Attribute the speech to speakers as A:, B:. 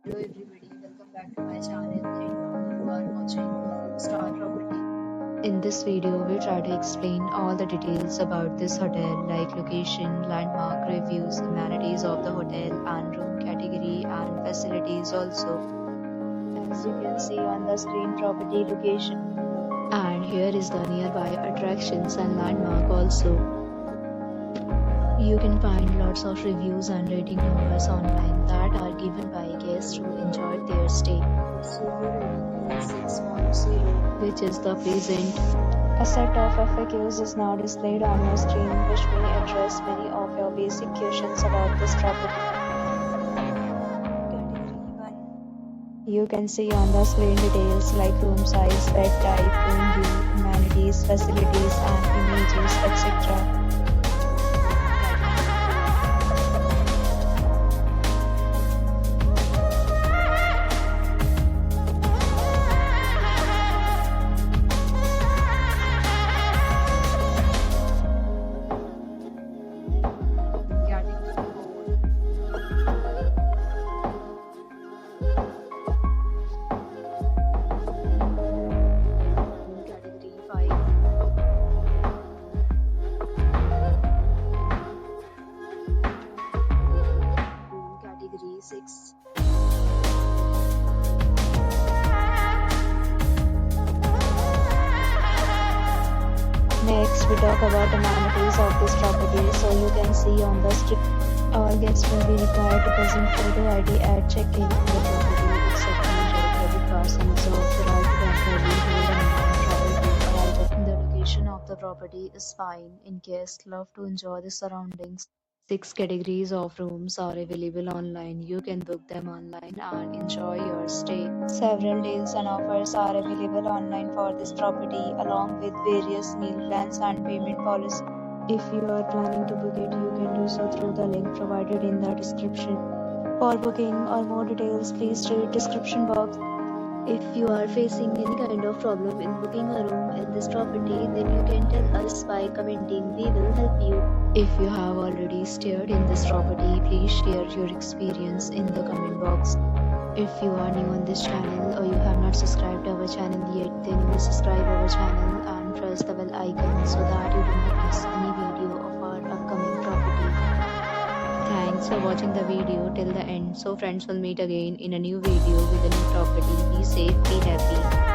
A: Hello everybody, welcome back to my channel and you are watching Star Property. In this video, we try to explain all the details about this hotel like location, landmark, reviews, amenities of the hotel and room category and facilities also. As you can see on the screen, property location. And here is the nearby attractions and landmark also. You can find lots of reviews and rating numbers online that are given by guests who enjoyed their stay. Silver 6.0, which is the present. A set of FAQs is now displayed on your screen, which may address many of your basic questions about this property. Category 1. You can see on the screen details like room size, bed type, room view, amenities, facilities, and images, etc. Category 6. Next, we talk about amenities of this property. So you can see on the strip, all guests will be required to present photo ID at check-in in the property, except major credit cards and reserve the right to temporarily hold an amount prior to arrival. The location of the property is fine in case love to enjoy the surroundings. 6 categories of rooms are available online. You can book them online and enjoy your stay. Several deals and offers are available online for this property, along with various meal plans and payment policies. If you are planning to book it, you can do so through the link provided in the description. For booking or more details, please read description box. If you are facing any kind of problem in booking a room in this property, then you can tell us by commenting. We will help you. If you have already stayed in this property, please share your experience in the comment box. If you are new on this channel or you have not subscribed our channel yet, then you will subscribe our channel and press the bell icon so that you do not miss any video of our upcoming property. Thanks for watching the video till the end. So friends, will meet again in a new video with a new property. Be safe, be happy.